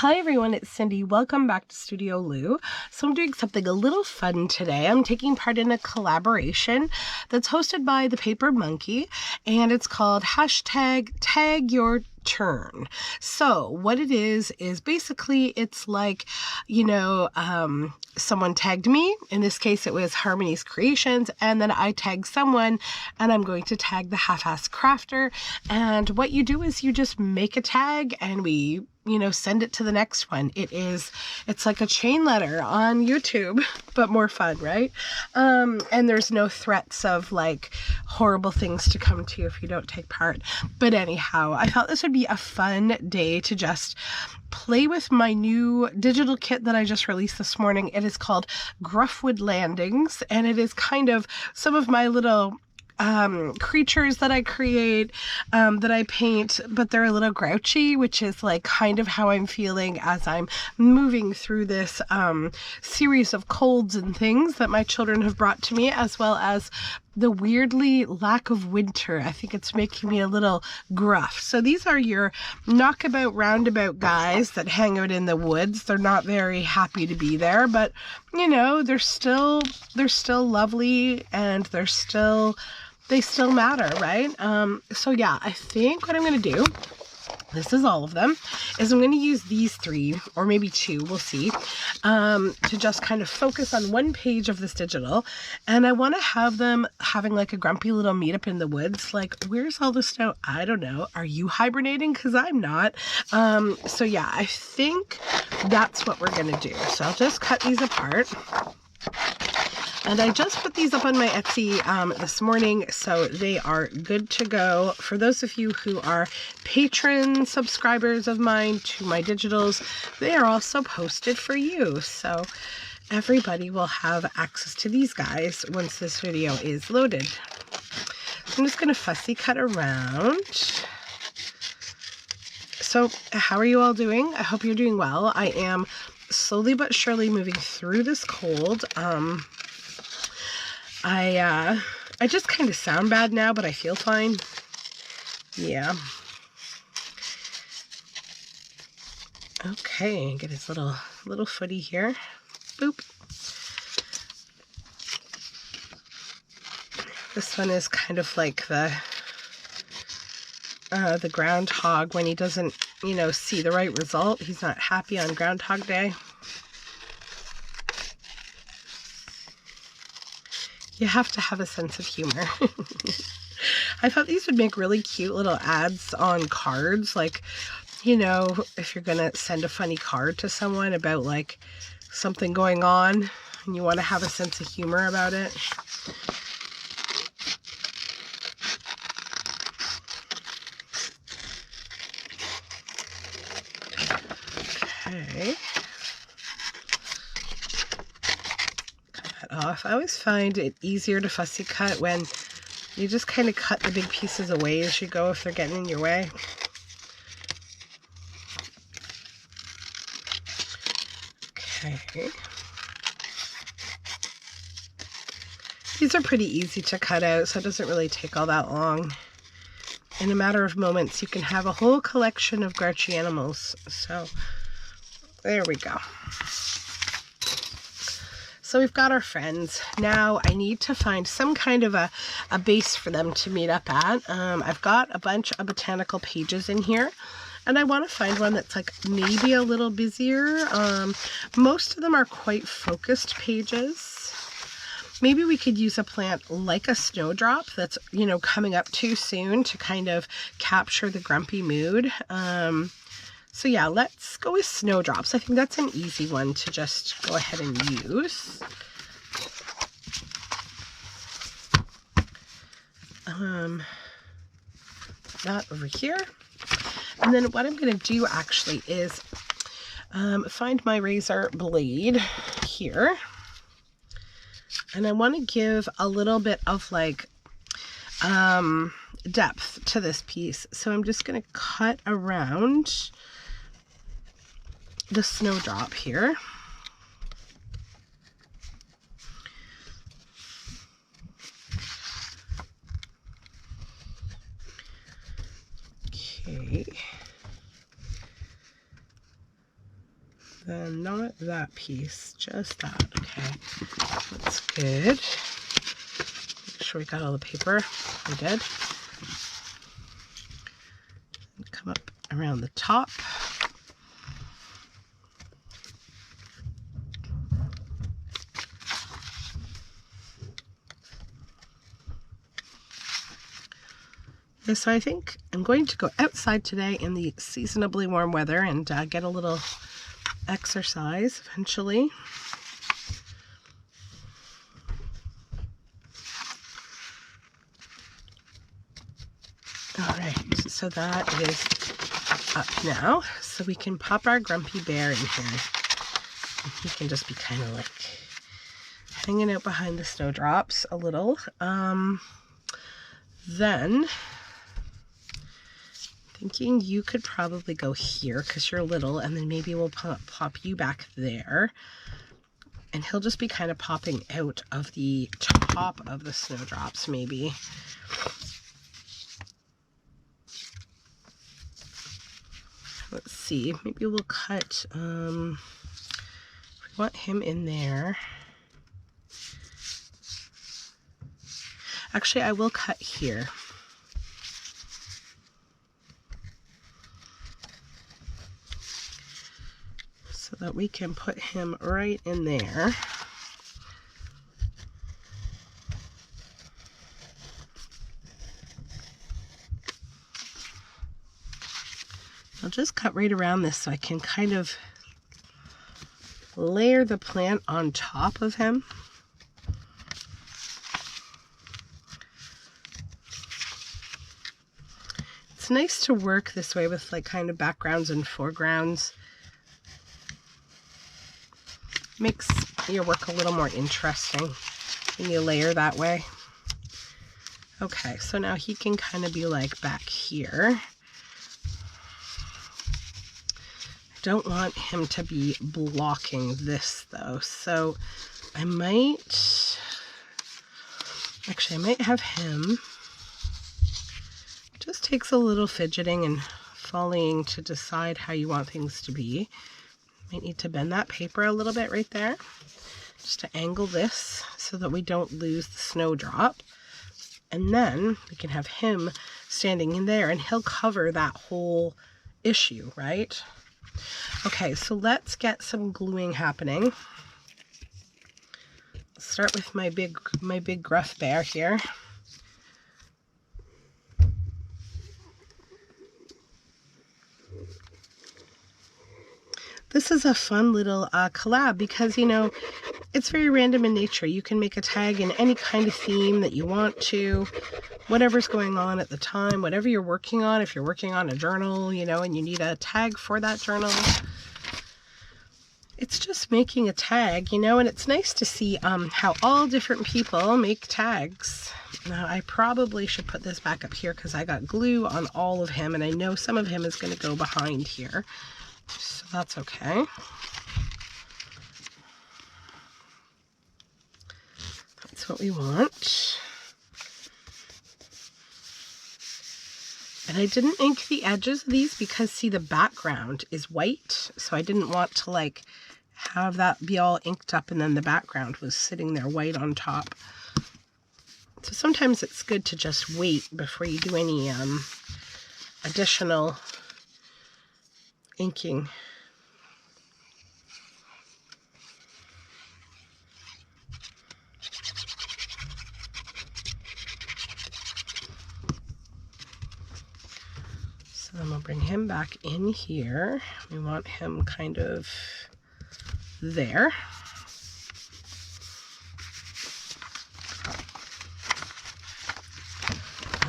Hi everyone, it's Cindy. Welcome back to Studioloo. So I'm doing something a little fun today. I'm taking part in a collaboration that's hosted by the Paper Monkey, and it's called #TagYourTurn. So what it is basically it's like, someone tagged me. In this case, it was Harmony's Creations, and then I tagged someone, and I'm going to tag the Half-Ass Crafter. And what you do is you just make a tag, and we send it to the next one. It's like a chain letter on YouTube, but more fun, right? And there's no threats of like horrible things to come to you if you don't take part. But anyhow, I thought this would be a fun day to just play with my new digital kit that I just released this morning. It is called Gruff Landings, and it is kind of some of my little creatures that I create, that I paint, but they're a little grouchy, which is like kind of how I'm feeling as I'm moving through this series of colds and things that my children have brought to me, as well as the weirdly lack of winter. I think it's making me a little gruff. So these are your knockabout roundabout guys that hang out in the woods. They're not very happy to be there, but they're still lovely, and they still matter, right? So yeah, I think what I'm going to do, this is all of them, is I'm going to use these three, or maybe two, we'll see, to just kind of focus on one page of this digital. And I want to have them having like a grumpy little meetup in the woods. Like, where's all the snow? I don't know. Are you hibernating? Because I'm not. So yeah, I think that's what we're going to do. So I'll just cut these apart. And I just put these up on my Etsy this morning, so they are good to go. For those of you who are patron subscribers of mine to my digitals, they are also posted for you. So everybody will have access to these guys once this video is loaded. I'm just going to fussy cut around. So how are you all doing? I hope you're doing well. I am slowly but surely moving through this cold. I just kind of sound bad now, but I feel fine. Yeah. Okay, get his little footy here. Boop. This one is kind of like the groundhog when he doesn't, see the right result. He's not happy on Groundhog Day. You have to have a sense of humor. I thought these would make really cute little ads on cards. Like, if you're going to send a funny card to someone about like something going on and you want to have a sense of humor about it. Okay. Off. I always find it easier to fussy cut when you just kind of cut the big pieces away as you go if they're getting in your way. Okay. These are pretty easy to cut out, so it doesn't really take all that long. In a matter of moments, you can have a whole collection of grouchy animals. So there we go. So we've got our friends. Now I need to find some kind of a base for them to meet up at. I've got a bunch of botanical pages in here, and I want to find one that's like maybe a little busier. Most of them are quite focused pages. Maybe we could use a plant like a snowdrop that's, coming up too soon to kind of capture the grumpy mood. So yeah, let's go with snowdrops. I think that's an easy one to just go ahead and use. That over here. And then what I'm going to do actually is find my razor blade here. And I want to give a little bit of like depth to this piece. So I'm just going to cut around the snowdrop here. Okay. then not that piece, just that. Okay, that's good. Make sure we got all the paper. We did. Come up around the top. So I think I'm going to go outside today in the seasonably warm weather and get a little exercise eventually. All right, so that is up now. So we can pop our grumpy bear in here. He can just be kind of like hanging out behind the snowdrops a little. Then thinking you could probably go here because you're little, and then maybe we'll pop you back there. And he'll just be kind of popping out of the top of the snowdrops, maybe. Let's see, maybe we'll cut, if we want him in there. Actually, I will cut here. So that we can put him right in there. I'll just cut right around this so I can kind of layer the plant on top of him. It's nice to work this way with like kind of backgrounds and foregrounds. Makes your work a little more interesting when you layer that way. Okay, so now he can kind of be like back here. I don't want him to be blocking this though, so I might have him. It just takes a little fidgeting and following to decide how you want things to be. Might need to bend that paper a little bit right there, just to angle this so that we don't lose the snowdrop. And then we can have him standing in there and he'll cover that whole issue, right? Okay, so let's get some gluing happening. Let's start with my big Gruff bear here. This is a fun little collab because, you know, it's very random in nature. You can make a tag in any kind of theme that you want to, whatever's going on at the time, whatever you're working on. If you're working on a journal, you know, and you need a tag for that journal, it's just making a tag, you know, and it's nice to see how all different people make tags. Now, I probably should put this back up here because I got glue on all of him, and I know some of him is going to go behind here. So that's okay. That's what we want. And I didn't ink the edges of these because, see, the background is white. So I didn't want to, like, have that be all inked up and then the background was sitting there white on top. So sometimes it's good to just wait before you do any additional inking. So then we'll bring him back in here. We want him kind of there.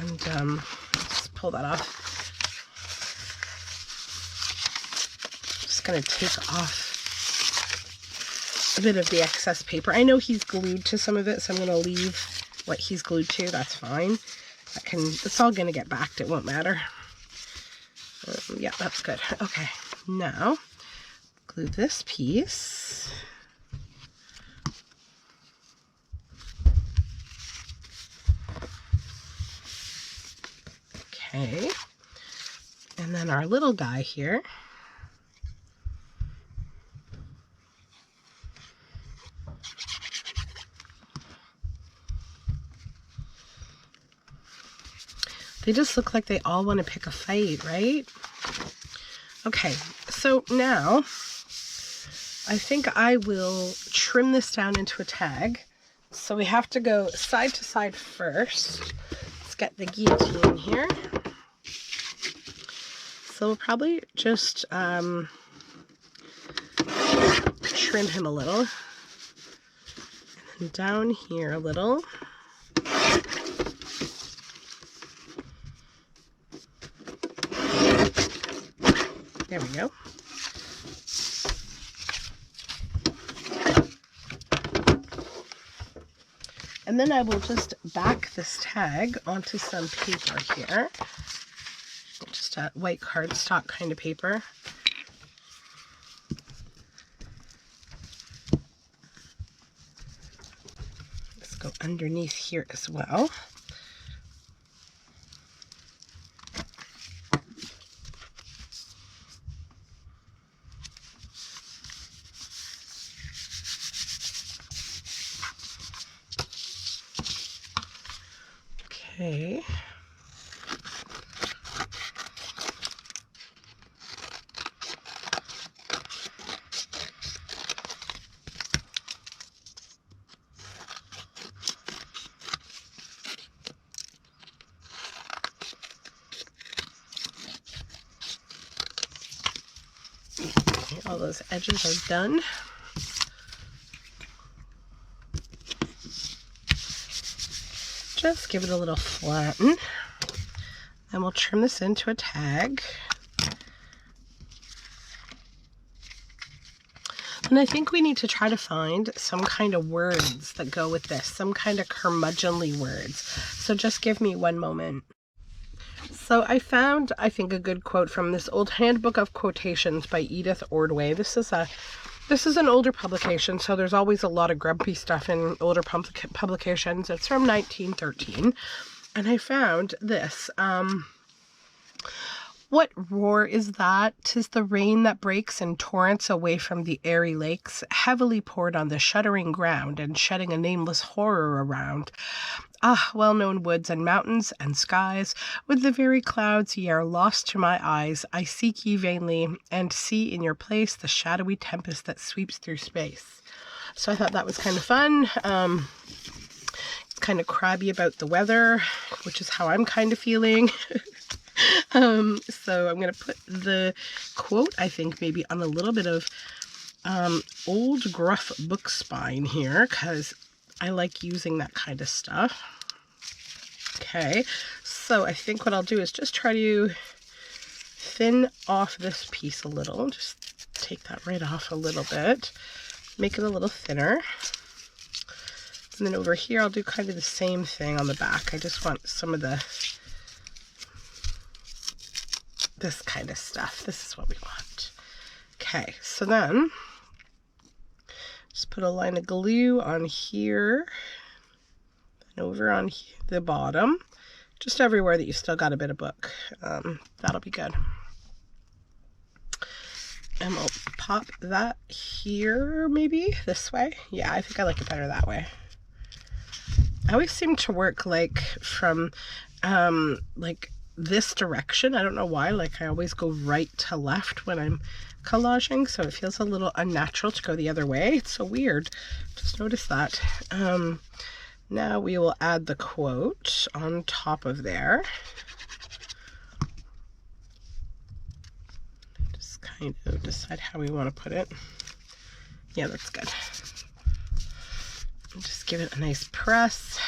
And let's pull that off. Just going to take off a bit of the excess paper. I know he's glued to some of it, so I'm going to leave what he's glued to. That's fine. It's all going to get backed. It won't matter. Yeah, that's good. Okay, now glue this piece. Okay, and then our little guy here. They just look like they all want to pick a fight, right? Okay, so now I think I will trim this down into a tag. So we have to go side to side first. Let's get the guillotine here. So we'll probably just trim him a little. And down here a little. There we go. And then I will just back this tag onto some paper here. Just a white cardstock kind of paper. Let's go underneath here as well. Okay. All those edges are done. Just give it a little flatten. Then we'll trim this into a tag. And I think we need to try to find some kind of words that go with this, some kind of curmudgeonly words. So just give me one moment. So I found, I think, a good quote from this old handbook of quotations by Edith Ordway. This is an older publication, so there's always a lot of grumpy stuff in older publications. It's from 1913, and I found this. What roar is that? 'Tis the rain that breaks in torrents away from the airy lakes, heavily poured on the shuddering ground, and shedding a nameless horror around. Ah, well-known woods and mountains and skies, with the very clouds ye are lost to my eyes. I seek ye vainly, and see in your place the shadowy tempest that sweeps through space. So I thought that was kind of fun. Kind of crabby about the weather, which is how I'm kind of feeling. So I'm going to put the quote, I think, maybe on a little bit of old Gruff book spine here, because I like using that kind of stuff. Okay, so I think what I'll do is just try to thin off this piece a little. Just take that right off a little bit. Make it a little thinner. And then over here I'll do kind of the same thing on the back. I just want some of this kind of stuff. This is what we want. Okay, so then just put a line of glue on here and over on the bottom, just everywhere that you still got a bit of book. That'll be good. And we'll pop that here, maybe this way. Yeah, I think I like it better that way. I always seem to work like from like this direction. I don't know why, like I always go right to left when I'm collaging, so it feels a little unnatural to go the other way. It's so weird. Just noticed that. Now we will add the quote on top of there. Just kind of decide how we want to put it. Yeah, that's good. And just give it a nice press.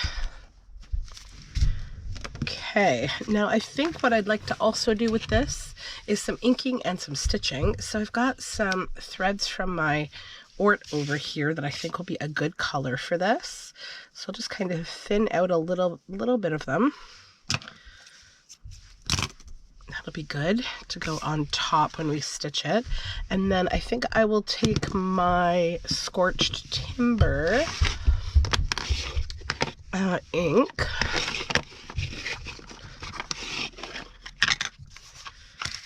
Okay, now I think what I'd like to also do with this is some inking and some stitching. So I've got some threads from my Ort over here that I think will be a good color for this. So I'll just kind of thin out a little bit of them. That'll be good to go on top when we stitch it. And then I think I will take my Scorched Timber ink.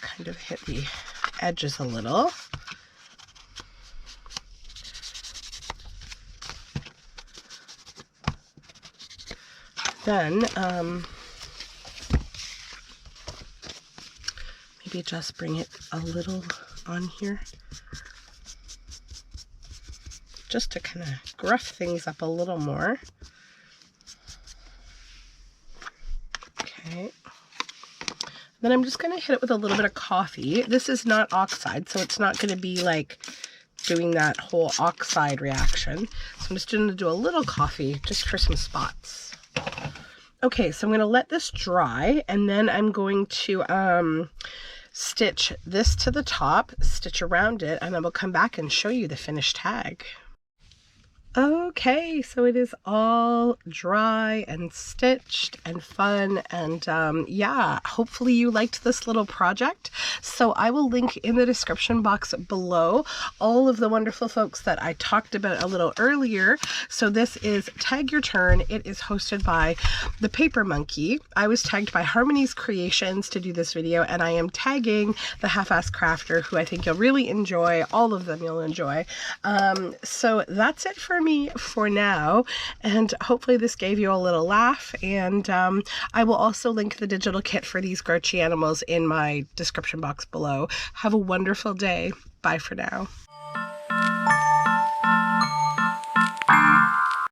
Kind of hit the edges a little. Then maybe just bring it a little on here, just to kind of gruff things up a little more. Okay. Then I'm just going to hit it with a little bit of coffee. This is not oxide, so it's not going to be like doing that whole oxide reaction. So I'm just going to do a little coffee just for some spots. Okay, so I'm going to let this dry, and then I'm going to stitch this to the top, stitch around it, and then we'll come back and show you the finished tag. Okay, so it is all dry and stitched and fun, and yeah, hopefully you liked this little project. So I will link in the description box below all of the wonderful folks that I talked about a little earlier. So this is Tag Your Turn. It is hosted by the Paper Monkey. I was tagged by Harmony's Creations to do this video, and I am tagging the Half-Ass Crafter, who I think you'll really enjoy. All of them you'll enjoy. So that's it for me for now, and hopefully this gave you a little laugh, and I will also link the digital kit for these Grouchy animals in my description box below. Have a wonderful day. Bye for now.